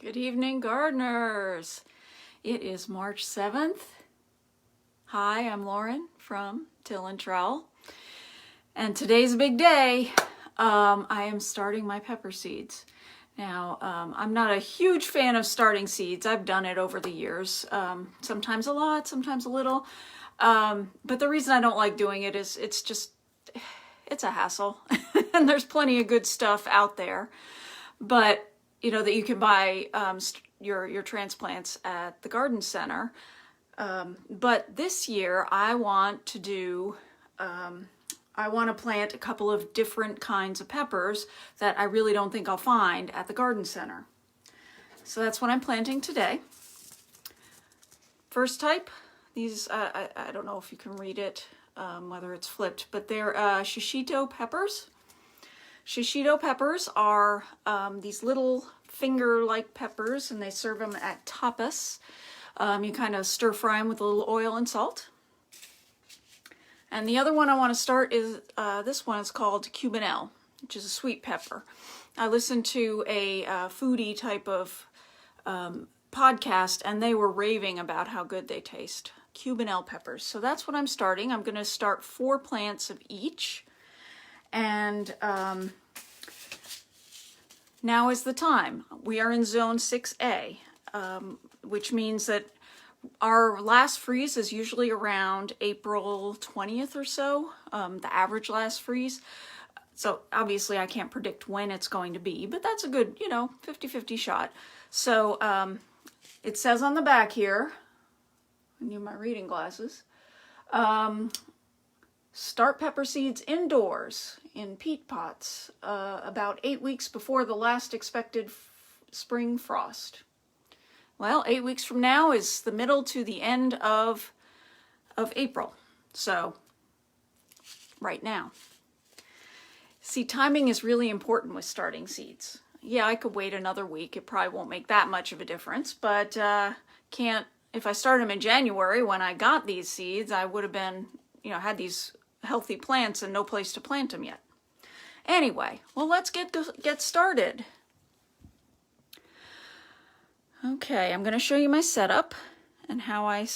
Good evening, gardeners. It is March 7th. Hi, I'm Lauren from Till and Trowel. And today's a big day. I am starting my pepper seeds. Now, I'm not a huge fan of starting seeds. I've done it over the years. Sometimes a lot, sometimes a little. But the reason I don't like doing it is it's a hassle. And there's plenty of good stuff out there. But you know that you can buy your transplants at the garden center. But this year I want to plant a couple of different kinds of peppers that I really don't think I'll find at the garden center. So that's what I'm planting today. First type, these, I don't know if you can read it, whether it's flipped, but they're Shishito Peppers. Shishito peppers are these little finger-like peppers, and they serve them at tapas. You kind of stir fry them with a little oil and salt. And the other one I want to start is, this one is called Cubanelle, which is a sweet pepper. I listened to a foodie type of podcast, and they were raving about how good they taste. Cubanelle peppers. So that's what I'm starting. I'm going to start 4 plants of each. And now is the time. We are in zone 6A, which means that our last freeze is usually around April 20th or so, the average last freeze. So obviously I can't predict when it's going to be, but that's a good, 50-50 shot. So it says on the back here, I need my reading glasses, start pepper seeds indoors in peat pots about 8 weeks before the last expected spring frost. Well, 8 weeks from now is the middle to the end of April. So, right now. See, timing is really important with starting seeds. Yeah, I could wait another week. It probably won't make that much of a difference, but if I started them in January when I got these seeds, I would have been, had these healthy plants and no place to plant them yet. Anyway, well, let's get started. Okay, I'm going to show you my setup and how I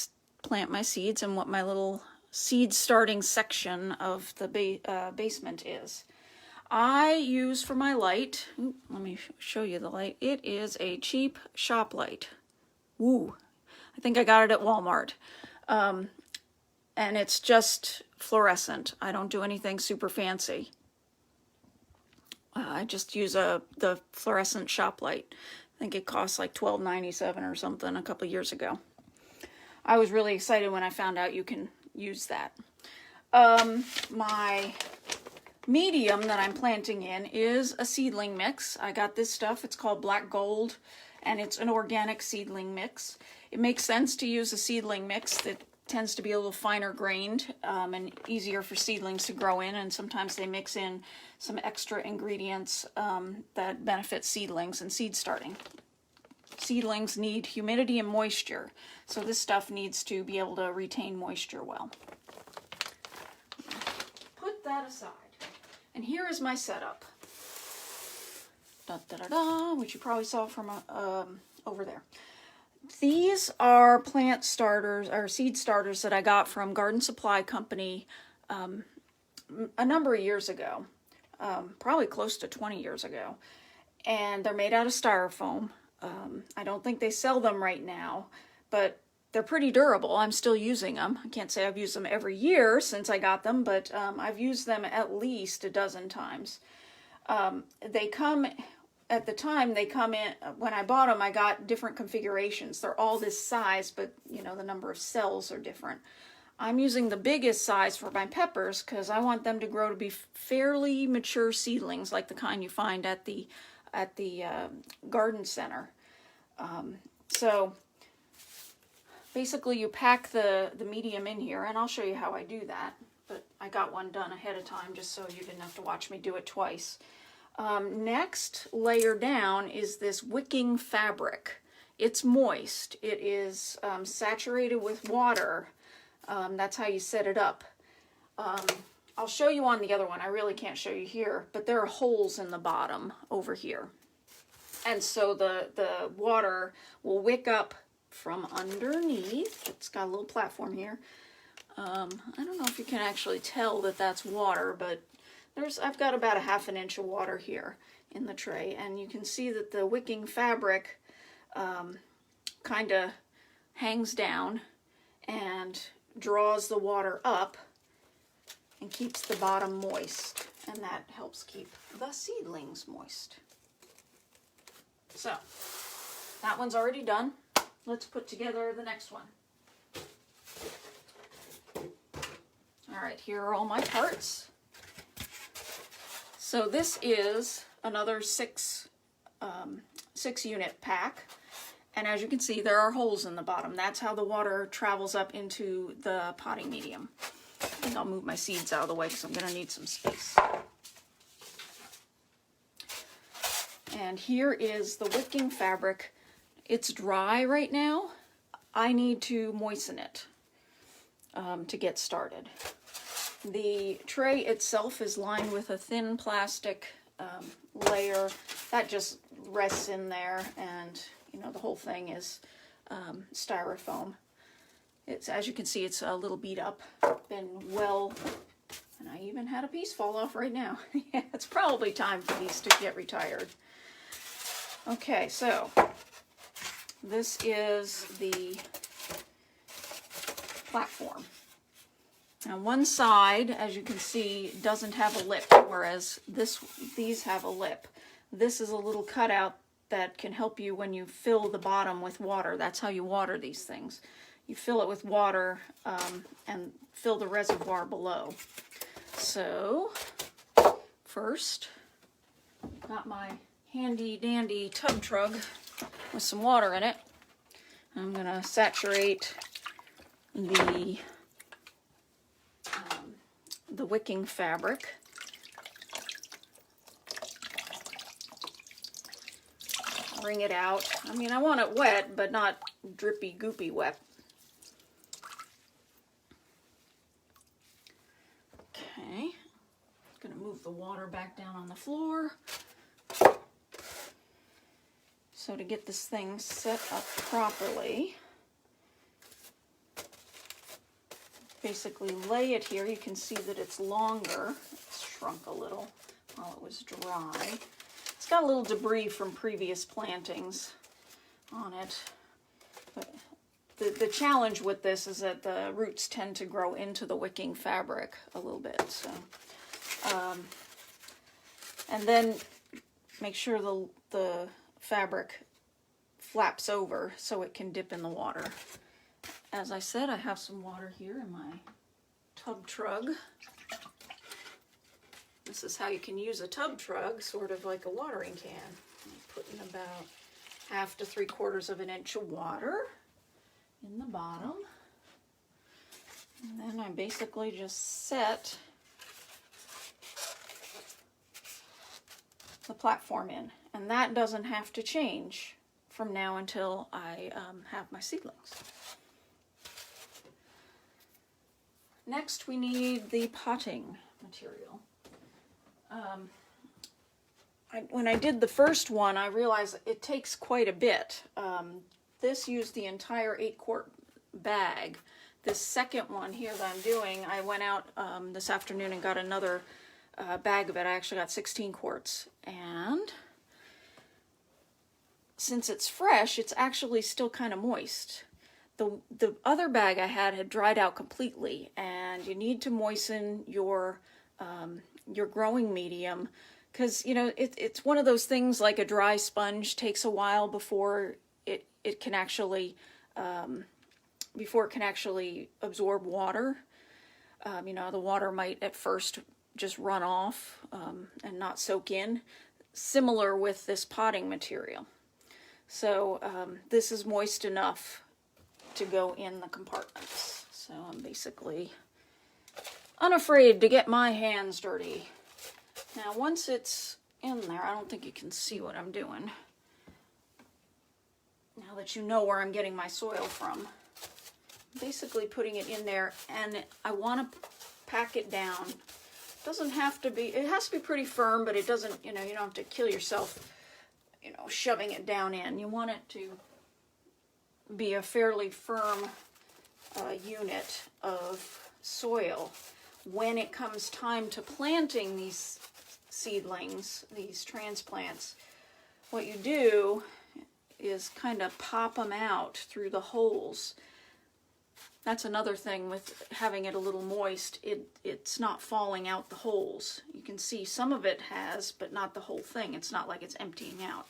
plant my seeds and what my little seed starting section of the basement is. I use for my light, let me show you the light. It is a cheap shop light. Woo! I think I got it at Walmart. And it's just fluorescent. I don't do anything super fancy. I just use the fluorescent shop light. I think it costs like $12.97 or something a couple years ago. I was really excited when I found out you can use that. My medium that I'm planting in is a seedling mix. I got this stuff. It's called Black Gold, and it's an organic seedling mix. It makes sense to use a seedling mix that tends to be a little finer grained and easier for seedlings to grow in, and sometimes they mix in some extra ingredients that benefit seedlings and seed starting. Seedlings need humidity and moisture, so this stuff needs to be able to retain moisture well. Put that aside. And here is my setup. Da, da, da, da, which you probably saw from over there. These are plant starters, or seed starters that I got from Garden Supply Company a number of years ago, probably close to 20 years ago. And they're made out of styrofoam. I don't think they sell them right now, but they're pretty durable. I'm still using them. I can't say I've used them every year since I got them, but I've used them at least a dozen times. They come... At the time they come in, when I bought them, I got different configurations. They're all this size, but the number of cells are different. I'm using the biggest size for my peppers because I want them to grow to be fairly mature seedlings, like the kind you find at the garden center. So basically you pack the medium in here, and I'll show you how I do that. But I got one done ahead of time just so you didn't have to watch me do it twice. Next layer down is this wicking fabric. It's moist. It is saturated with water. That's how you set it up. I'll show you on the other one. I really can't show you here, but there are holes in the bottom over here. And so the water will wick up from underneath. It's got a little platform here. I don't know if you can actually tell that that's water, but I've got about a ½ inch of water here in the tray, and you can see that the wicking fabric kind of hangs down and draws the water up and keeps the bottom moist, and that helps keep the seedlings moist. So that one's already done. Let's put together the next one. All right, here are all my parts. So this is another six unit pack. And as you can see, there are holes in the bottom. That's how the water travels up into the potting medium. I think I'll move my seeds out of the way because I'm going to need some space. And here is the wicking fabric. It's dry right now. I need to moisten it to get started. The tray itself is lined with a thin plastic layer that just rests in there, and you know, the whole thing is styrofoam. It's, as you can see, it's a little beat up, been well, and I even had a piece fall off right now. Yeah, it's probably time for these to get retired. Okay, so this is the platform. Now one side, as you can see, doesn't have a lip, whereas these have a lip. This is a little cutout that can help you when you fill the bottom with water. That's how you water these things. You fill it with water and fill the reservoir below. So first, got my handy dandy tub trug with some water in it. I'm gonna saturate the wicking fabric. Wring it out. I mean, I want it wet, but not drippy, goopy wet. Okay. Gonna move the water back down on the floor. So to get this thing set up properly, basically lay it here. You can see that it's longer. It's shrunk a little while it was dry. It's got a little debris from previous plantings on it. But the challenge with this is that the roots tend to grow into the wicking fabric a little bit. So, and then make sure the fabric flaps over so it can dip in the water. As I said, I have some water here in my tub trug. This is how you can use a tub trug, sort of like a watering can. I put in about ½ to ¾ of an inch of water in the bottom. And then I basically just set the platform in. And that doesn't have to change from now until I have my seedlings. Next, we need the potting material. When I did the first one, I realized it takes quite a bit. This used the entire 8-quart bag. This second one here that I'm doing, I went out this afternoon and got another bag of it. I actually got 16 quarts. And since it's fresh, it's actually still kind of moist. The other bag I had dried out completely, and you need to moisten your growing medium, because you know it's one of those things like a dry sponge takes a while before it can actually absorb water. You know, the water might at first just run off and not soak in. Similar with this potting material. So this is moist enough to go in the compartments. So I'm basically unafraid to get my hands dirty. Now once it's in there, I don't think you can see what I'm doing. Now that you know where I'm getting my soil from, I'm basically putting it in there, and I want to pack it down. It doesn't have to be, it has to be pretty firm, but it doesn't, you know, you don't have to kill yourself you know, shoving it down in. You want it to be a fairly firm unit of soil. When it comes time to planting these seedlings, these transplants, what you do is kind of pop them out through the holes. That's another thing with having it a little moist. It's not falling out the holes. You can see some of it has, but not the whole thing. It's not like it's emptying out.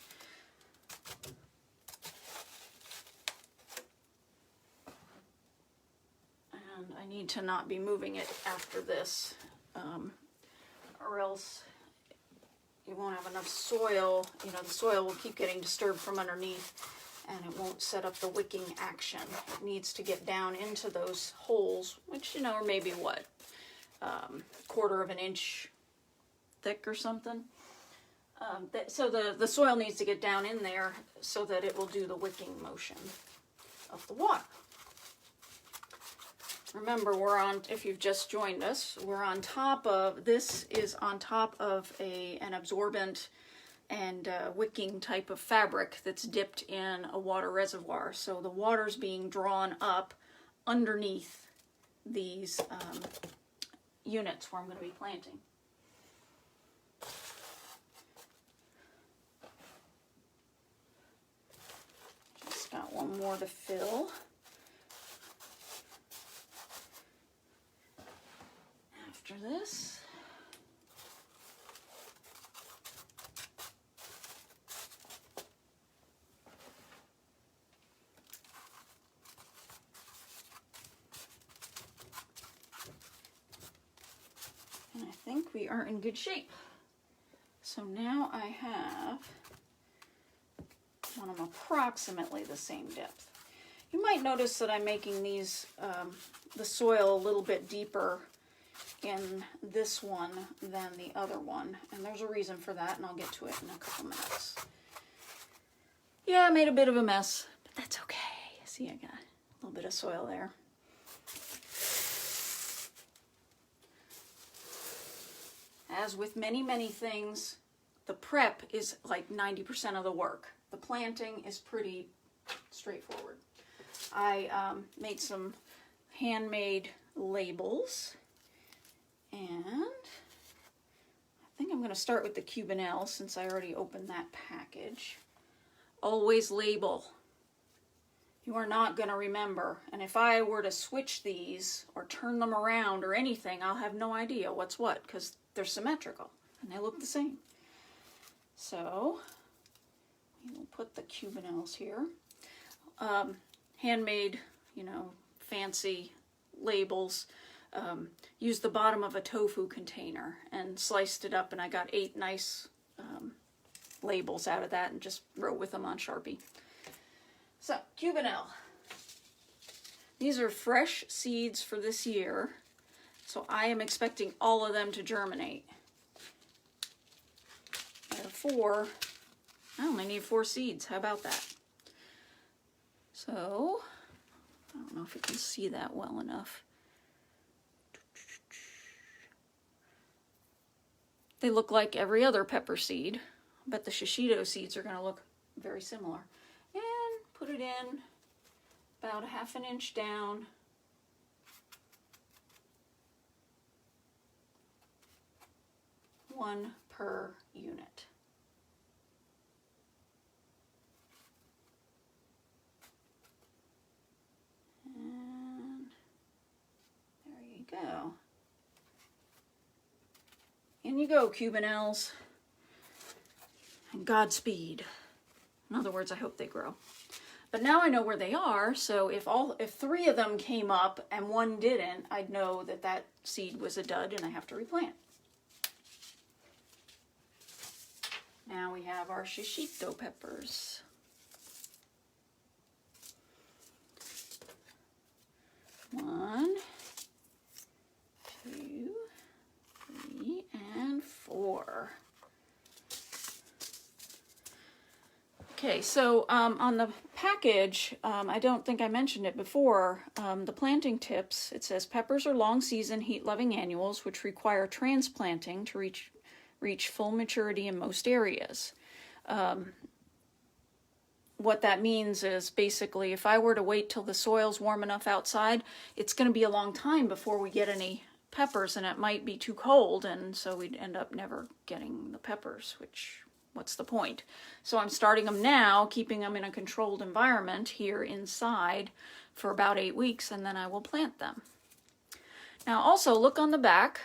And I need to not be moving it after this, or else you won't have enough soil. You know, the soil will keep getting disturbed from underneath, and it won't set up the wicking action. It needs to get down into those holes, which, you know, are maybe what, 1/4 of an inch thick or something. So the soil needs to get down in there so that it will do the wicking motion of the water. Remember, we're on, if you've just joined us, we're on top of, this is on top of an absorbent and wicking type of fabric that's dipped in a water reservoir. So the water's being drawn up underneath these units where I'm going to be planting. Just got one more to fill. After this, and I think we are in good shape. So now I have one of them approximately the same depth. You might notice that I'm making these, the soil a little bit deeper in this one than the other one, and there's a reason for that, and I'll get to it in a couple minutes. Yeah, I made a bit of a mess, but that's okay. See, I got a little bit of soil there. As with many, many things, the prep is like 90% of the work. The planting is pretty straightforward. I made some handmade labels. And I think I'm going to start with the Cubanelle since I already opened that package. Always label. You are not going to remember. And if I were to switch these or turn them around or anything, I'll have no idea what's what because they're symmetrical and they look the same. So we will put the Cubanelles here. Handmade, you know, fancy labels. Used the bottom of a tofu container and sliced it up, and I got 8 nice labels out of that and just wrote with them on Sharpie. So, Cubanelle. These are fresh seeds for this year, so I am expecting all of them to germinate. Therefore, I only need 4 seeds. How about that? So, I don't know if you can see that well enough. They look like every other pepper seed, but the shishito seeds are going to look very similar. And put it in about 1/2 inch down. One per unit. And there you go. In you go, Cubanelles. And Godspeed. In other words, I hope they grow. But now I know where they are, so if 3 of them came up and 1 didn't, I'd know that that seed was a dud and I have to replant. Now we have our Shishito Peppers. One, 2, 3, and 4. Okay, so on the package, I don't think I mentioned it before, the planting tips, it says peppers are long season heat-loving annuals which require transplanting to reach full maturity in most areas. what that means is basically if I were to wait till the soil's warm enough outside, it's going to be a long time before we get any peppers, and it might be too cold, and so we'd end up never getting the peppers, which, what's the point? So I'm starting them now, keeping them in a controlled environment here inside for about 8 weeks, and then I will plant them. Now also look on the back.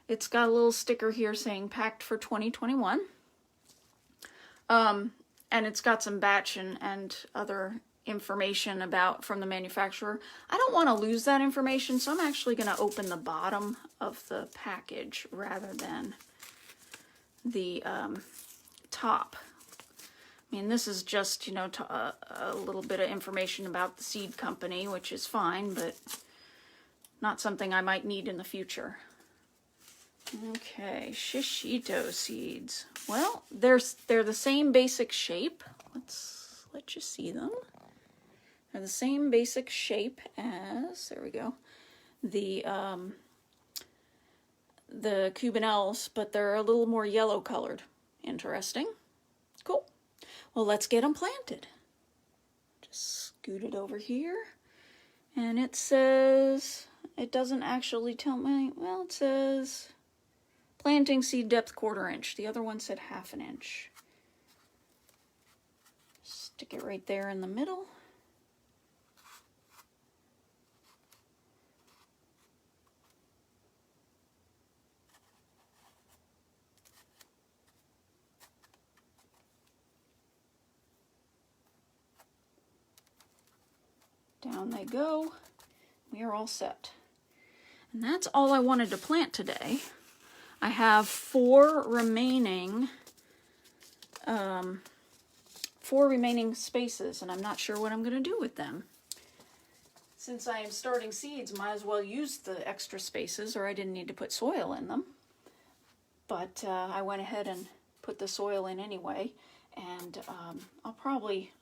It's got a little sticker here saying packed for 2021. And it's got some batch and other information from the manufacturer. I don't want to lose that information, so I'm actually going to open the bottom of the package rather than the top. I mean, this is just, you know, a little bit of information about the seed company, which is fine, but not something I might need in the future. Okay, shishito seeds. Well, they're the same basic shape. Let's let you see them. They're the same basic shape as, there we go, the Cubanelles, but they're a little more yellow colored. Interesting. Cool. Well, let's get them planted. Just scoot it over here. And it says, it doesn't actually tell me, well, it says planting seed depth 1/4 inch. The other one said 1/2 inch. Stick it right there in the middle. Down they go. We are all set. And that's all I wanted to plant today. I have 4 remaining spaces, and I'm not sure what I'm going to do with them. Since I am starting seeds, might as well use the extra spaces, or I didn't need to put soil in them. But I went ahead and put the soil in anyway, and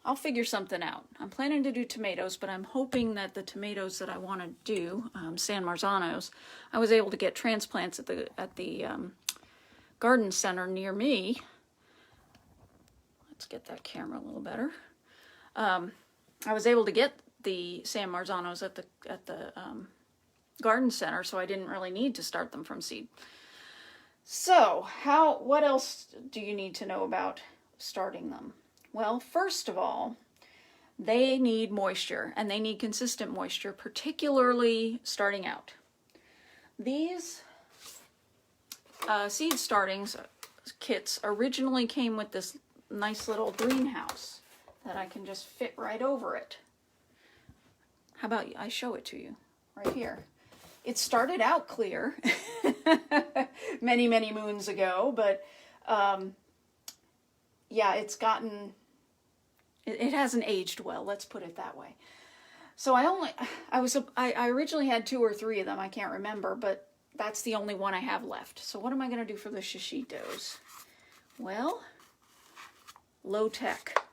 I'll figure something out. I'm planning to do tomatoes, but I'm hoping that the tomatoes that I want to do, San Marzanos, I was able to get transplants at the garden center near me. Let's get that camera a little better. I was able to get the San Marzanos at the garden center, so I didn't really need to start them from seed. So, what else do you need to know about starting them? Well, first of all, they need moisture, and they need consistent moisture, particularly starting out. These seed startings kits originally came with this nice little greenhouse that I can just fit right over it. How about I show it to you right here? It started out clear many, many moons ago, but yeah, it hasn't aged well, let's put it that way. So I originally had 2 or 3 of them, I can't remember, but that's the only one I have left. So what am I going to do for the shishitos? Well, low tech.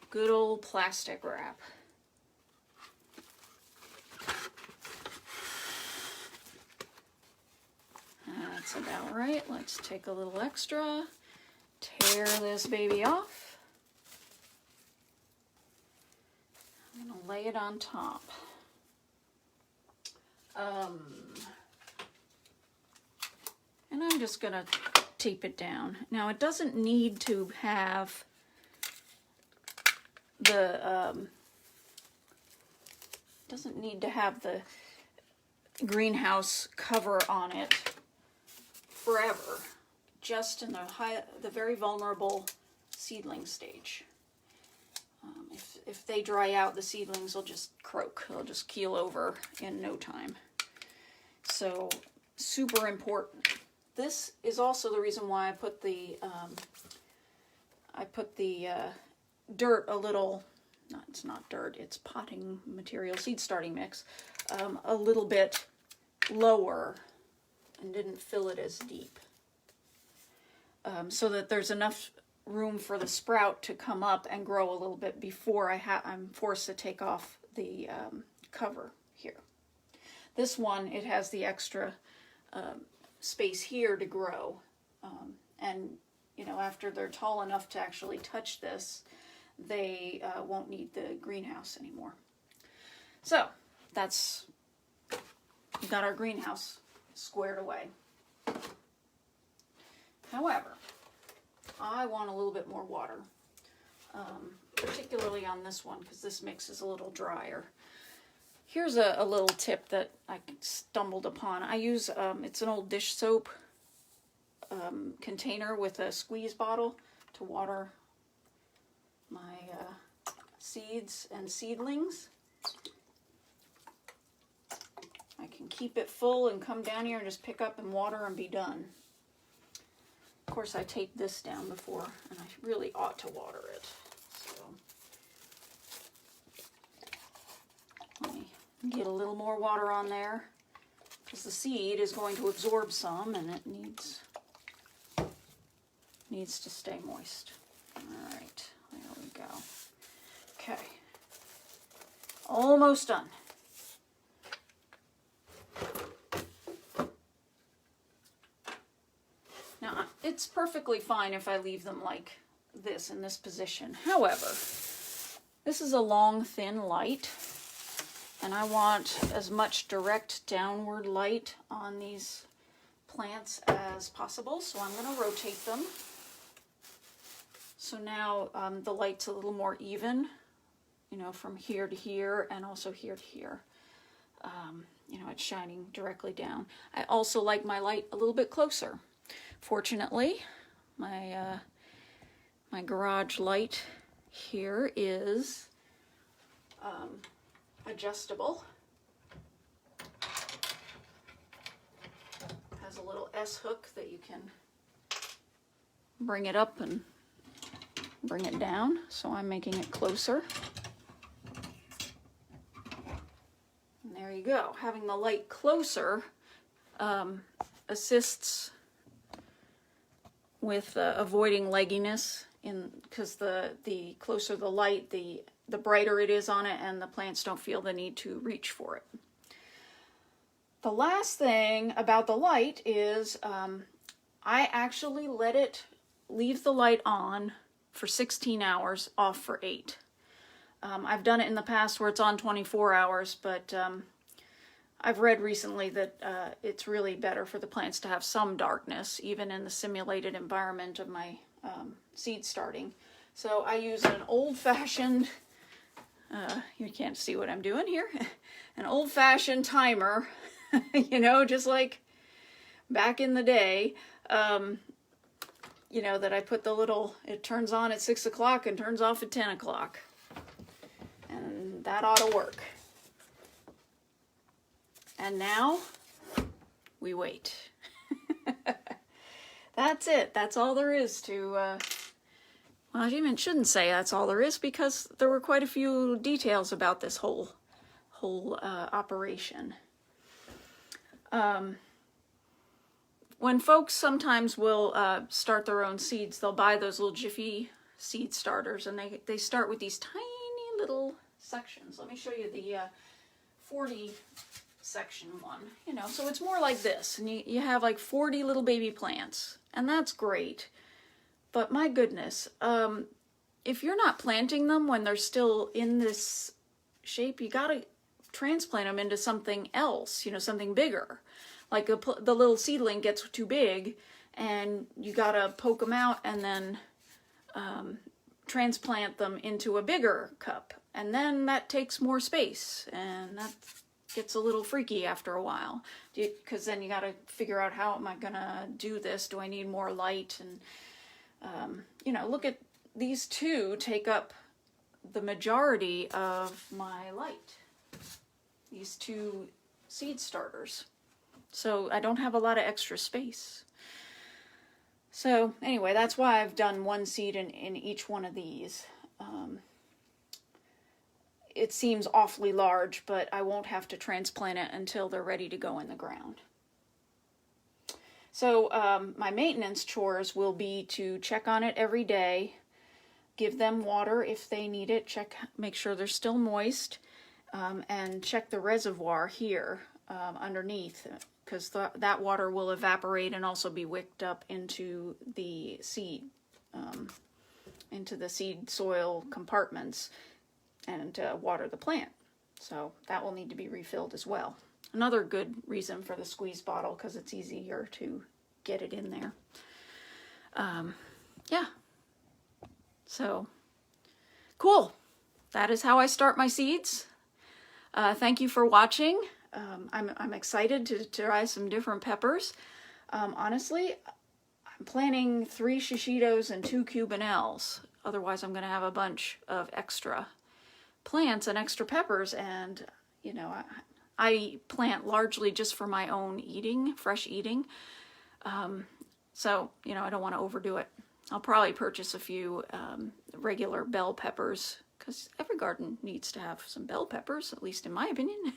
Good old plastic wrap. That's about right. Let's take a little extra, tear this baby off. I'm going to lay it on top. And I'm just going to tape it down. Now it doesn't need to have the greenhouse cover on it forever, just in the very vulnerable seedling stage. If they dry out, the seedlings will just croak. They'll just keel over in no time. So super important. This is also the reason why I put the dirt a little, it's not dirt, it's potting material, seed starting mix, a little bit lower and didn't fill it as deep. So that there's enough room for the sprout to come up and grow a little bit before I'm forced to take off the cover here. This one, it has the extra space here to grow, and you know, after they're tall enough to actually touch this, they won't need the greenhouse anymore. So that's, we got our greenhouse squared away. However, I want a little bit more water, particularly on this one because this mix is a little drier. Here's a little tip that I stumbled upon. I use, it's an old dish soap container with a squeeze bottle to water my seeds and seedlings. I can keep it full and come down here and just pick up and water and be done. Of course, I taped this down before, and I really ought to water it. So let me get a little more water on there, because the seed is going to absorb some, and it needs to stay moist. All right, there we go. Okay, almost done. Now, it's perfectly fine if I leave them like this in this position. However, this is a long, thin light, and I want as much direct downward light on these plants as possible, so I'm going to rotate them. So now the light's a little more even, you know, from here to here and also here to here. You know, it's shining directly down. I also like my light a little bit closer. Fortunately, my garage light here is adjustable. Has a little S hook that you can bring it up and bring it down, so I'm making it closer. And there you go. Having the light closer assists with avoiding legginess, because the closer the light, the brighter it is on it, and the plants don't feel the need to reach for it. The last thing about the light is I actually leave the light on for 16 hours, off for 8. I've done it in the past where it's on 24 hours, but I've read recently that it's really better for the plants to have some darkness, even in the simulated environment of my seed starting. So I use an old-fashioned, you can't see what I'm doing here, an old-fashioned timer, you know, just like back in the day, you know, that I put the little, it turns on at 6 o'clock and turns off at 10 o'clock. And that ought to work. And now, we wait. That's it. That's all there is to, well, I even shouldn't say that's all there is, because there were quite a few details about this whole operation. When folks sometimes will start their own seeds, they'll buy those little Jiffy seed starters, and they start with these tiny little sections. Let me show you the 40 section one, you know, so it's more like this, and you have like 40 little baby plants, and that's great. But my goodness, if you're not planting them when they're still in this shape, you gotta transplant them into something else, you know, something bigger. Like the little seedling gets too big, and you gotta poke them out and then transplant them into a bigger cup, and then that takes more space, and that gets a little freaky after a while, because then you got to figure out, how am I gonna do this? Do I need more light? And you know, look at these two take up the majority of my light, these two seed starters, so I don't have a lot of extra space. So anyway, that's why I've done one seed in each one of these. It seems awfully large, but I won't have to transplant it until they're ready to go in the ground. So my maintenance chores will be to check on it every day, give them water if they need it, make sure they're still moist, and check the reservoir here underneath, because that water will evaporate and also be wicked up into the seed soil compartments and water the plant. So that will need to be refilled as well. Another good reason for the squeeze bottle, because it's easier to get it in there. Yeah. So, cool. That is how I start my seeds. Thank you for watching. I'm excited to try some different peppers. Honestly, I'm planning 3 Shishitos and 2 Cubanelles. Otherwise, I'm going to have a bunch of extra plants and extra peppers. And, you know, I plant largely just for my own eating, fresh eating. So, you know, I don't want to overdo it. I'll probably purchase a few regular bell peppers, because every garden needs to have some bell peppers, at least in my opinion.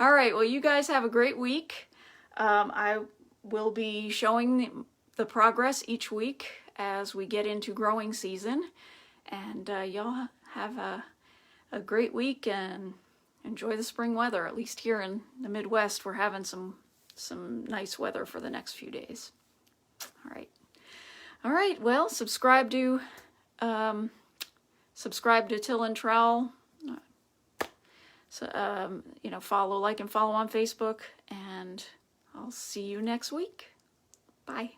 All right, well, you guys have a great week. I will be showing the progress each week as we get into growing season. And y'all have a great week and enjoy the spring weather. At least here in the Midwest, we're having some nice weather for the next few days. All right, well, subscribe to Till and Trowel. So, you know, like and follow on Facebook, and I'll see you next week. Bye.